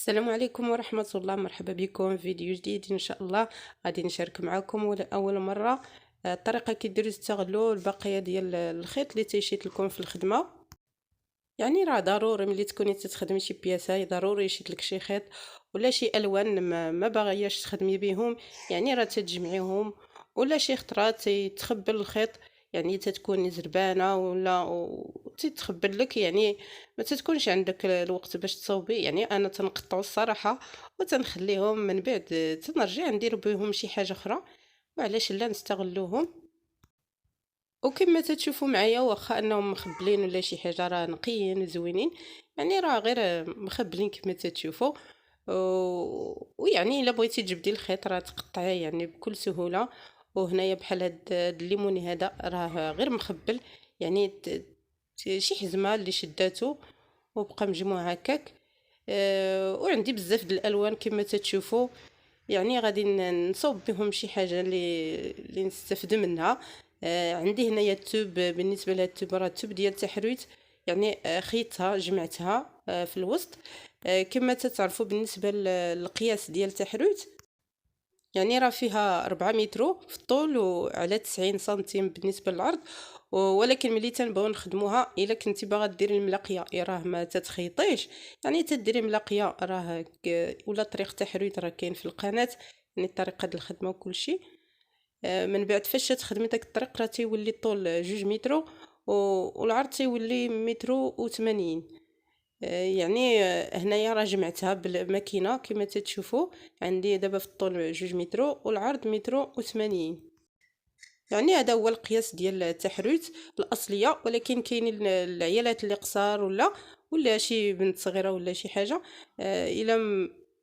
السلام عليكم ورحمة الله. مرحبا بكم في فيديو جديد ان شاء الله. غادي نشارك معكم اول مرة الطريقة كيديروا تستغلوا البقايا ديال الخيط اللي تيشيت لكم في الخدمة. يعني راه ضروري ملي تكوني تخدمي شي بياسه ضروري يشيت لك شي خيط ولا شي الوان ما باغياش تخدمي بهم، يعني راه تتجمعيهم ولا شي خطرات تخبل الخيط، يعني تتكون زربانه ولا تتخبل لك، يعني ما تتكونش عندك الوقت باش تصوبي. يعني انا تنقطعو الصراحه وتنخليهم من بعد تنرجع ندير بهم شي حاجه اخرى، وعلاش لا نستغلوهم. وكما تتشوفوا معايا واخا انهم مخبلين ولا شي حاجه راه نقيين وزوينين، يعني راه غير مخبلين كما تتشوفوا. ويعني الا بغيتي تجبدي الخيط راه تقطعيه يعني بكل سهوله. وهنايا بحال هاد الليموني هذا راه غير مخبل، يعني شي حزمه اللي شداتو وبقى مجموع هكاك. وعندي بزاف د الالوان كما تتشوفوا، يعني غادي نصوب بهم شي حاجه اللي نستفد منها. عندي هنايا التوب، بالنسبه لهاد التوب راه التوب ديال التحريت، يعني خيطها جمعتها في الوسط. كما تتعرفوا بالنسبه للقياس ديال التحريت، يعني راه فيها 4 متر في الطول وعلى 90 سنتيم بالنسبه للعرض. ولكن ملي تنبغيو نخدموها الا كنتي باغا ديري الملاقيه راه ما تتخيطيش، يعني تديري ملاقيه راه ولا طريقه تحريت راه كاين في القناه، يعني طريقه الخدمه وكل شيء. من بعد فاش تخدمي داك الطريق راه تيولي الطول 2 متر والعرض تيولي متر و80. يعني هنايا راه جمعتها بالماكينه كما تتشوفوا، عندي دابا في الطول 2 متر والعرض متر و80. يعني هذا هو القياس ديال التحريت الاصليه، ولكن كاينين العيالات اللي قصار ولا شي بنت صغيره ولا شي حاجه، الا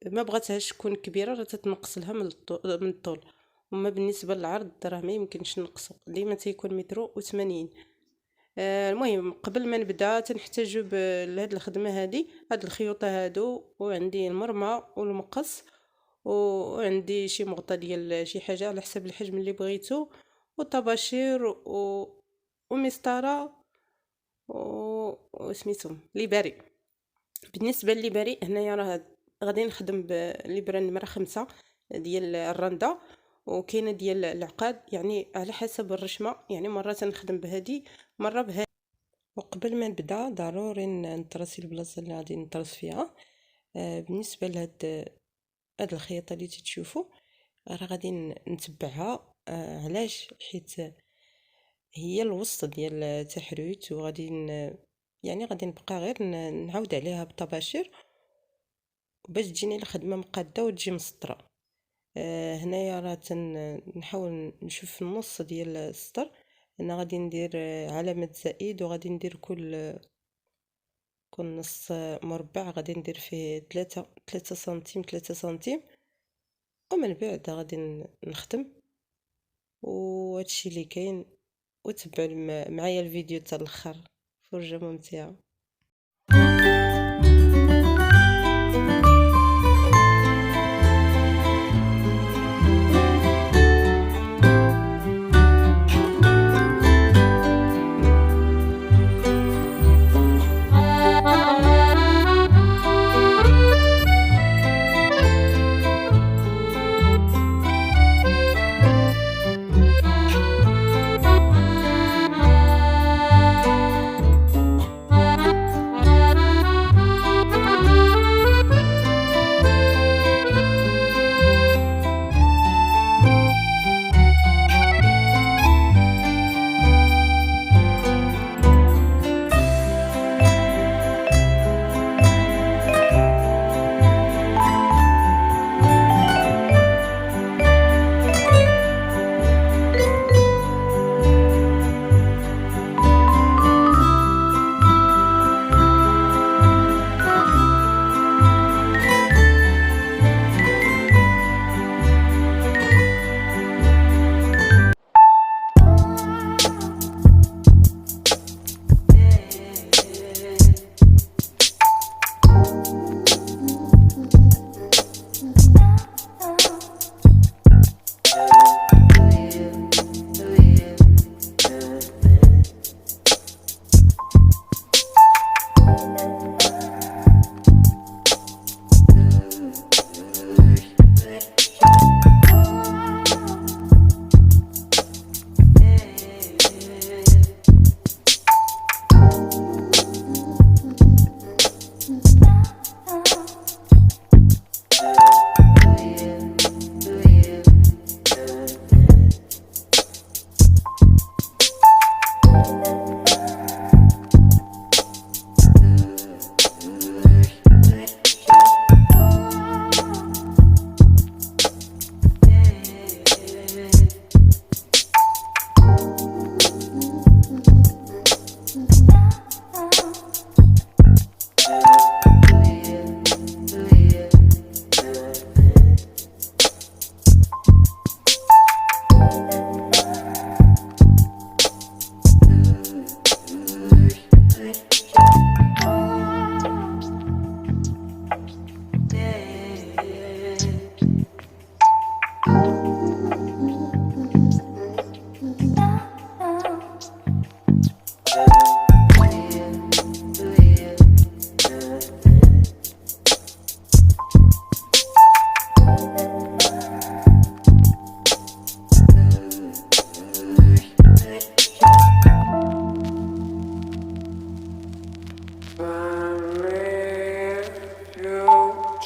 ما بغاتهاش تكون كبيره راه تتنقص لها من الطول. وما بالنسبه للعرض راه ما يمكنش نقصو، ديما تيكون متر و80. المهم قبل ما نبدا تنحتاجو لهاد الخدمه هاد الخيوطه هادو، وعندي المرمى والمقص، وعندي شي مغطى ديال شي حاجه على حسب الحجم اللي بغيتو، وطباشير ومسطره وسميتو ليباري. بالنسبه لليباري هنايا راه غادي نخدم بالابره نمره 5 ديال الرنده، وكاينه ديال العقاد، يعني على حسب الرشمه، يعني مره تنخدم بهذه مره بهذه. وقبل ما نبدا ضروري نطرسي البلاصه اللي غادي نطرس فيها. بالنسبه هاد الخياطه اللي تشوفوا راه غادي نتبعها، علاش؟ حيت هي الوسط ديال التحريت، وغادي يعني غادي نبقى غير نعاود عليها بالطباشير باش تجيني الخدمه مقاده وتجي مسطره. هنايا راه نحاول نشوف في النص ديال السطر، انا غادي ندير علامه زائد، وغادي ندير كل نص مربع غادي ندير فيه 3 سنتيم 3 سنتيم، ومن بعد غادي نخدم. وهادشي اللي كاين، وتبعوا معايا الفيديو حتى الاخر، فرجه ممتعه.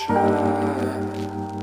شاء